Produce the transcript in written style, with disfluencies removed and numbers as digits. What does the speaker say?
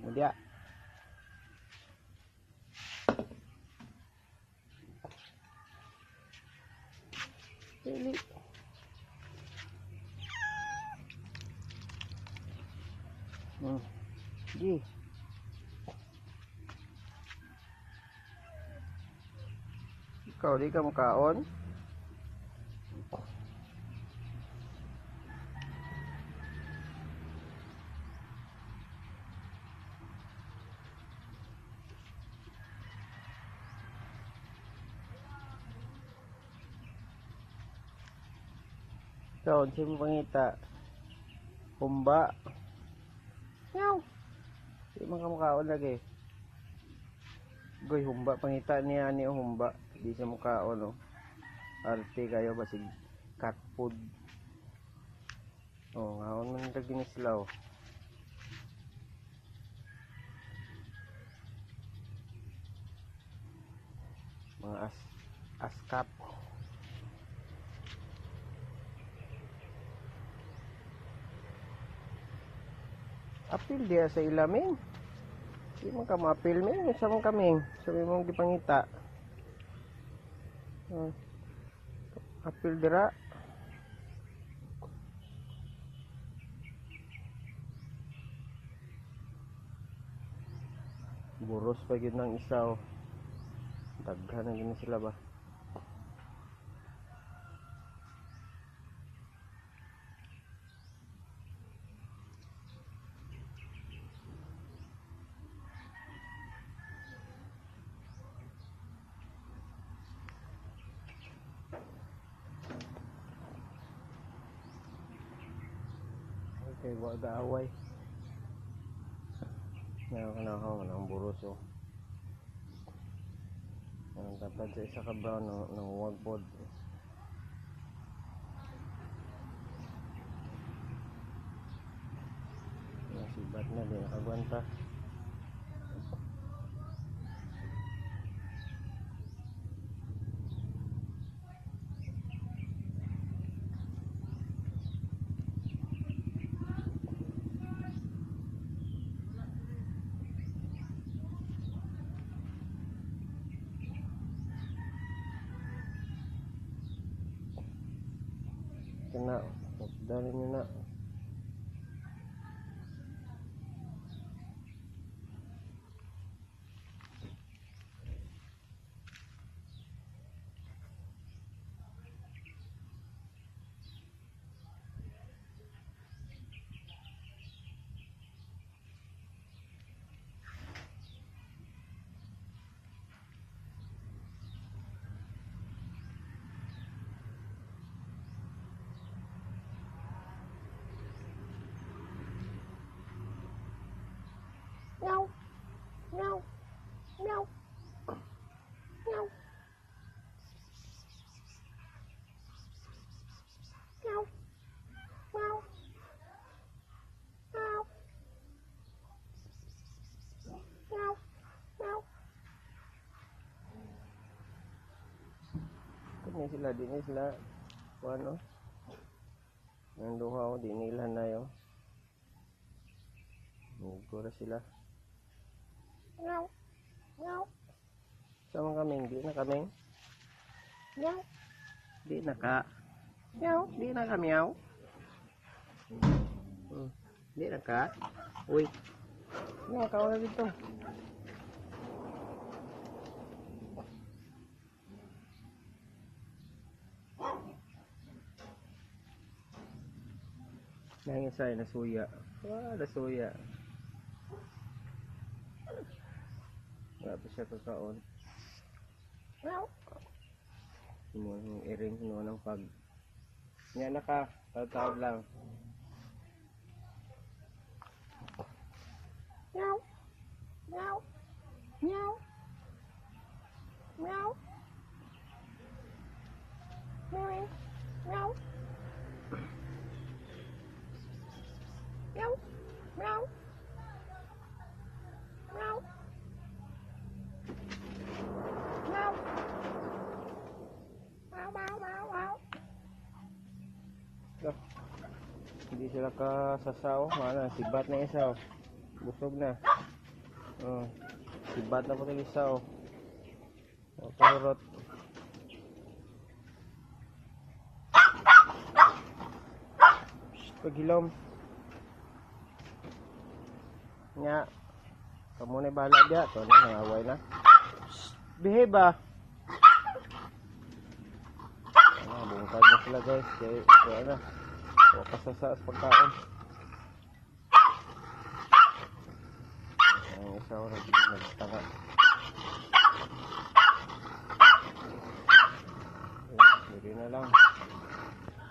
Mudya. Dili. Di. Ikaw di ka makaon. Ikaw, sino mo pangita? Humba. Yaw. Di man ka makaon lagi. Goy, humba. Pangita niya ni humba. Di siya makaon, oh. Arte kayo basig cat food. Oh, ngaon man lagi ni sila, oh. Mga askap. Apil dia sa ilamin. Di man ka ma-apil men sa mong kaming. Sabi mong gipangita. Apil dira. Buros pa gyud ng isaw. Daghan na gyud sila ba. Okay, wag gaaway. Ngayon ako ng buros, oh. Ang tapad sa isa ka brown ng wagpod. Nasibat na din nakagwanta. Kena, dali nyo na. Meow, meow, meow, meow, meow, meow, meow, meow, meow. Kani sila, di ni sila ano? Ang duha, di nila na yun. Nagkura sila. Meow, meow. Sama kaming, di na kaming. Meow. Di na ka. Meow, di na ka meow. Di na ka. Uy. Meow, kawan na dito. Nangisay na suya. Wah, nasuya. Wala pa siya kakaon. Meow. Yung iring ng pag. Yan na ka. Tawag lang. Meow. Meow. Meow. Meow. Meow. Meow. Meow. Meow. Meow. Meow. Meow, meow, meow, meow. Hindi sila kasasaw. Mana, sibat na isaw. Busog na. Oh. Sibat na po isa oh. Oh, turot. Paghilom. Nga. Kamu na bahala dia. Ito na, nangaway na. Behave ba? Bungkag na sila guys. Kaya na. Wakas na sa pagkaon. Ang isa ko nagtanga. Hindi na lang.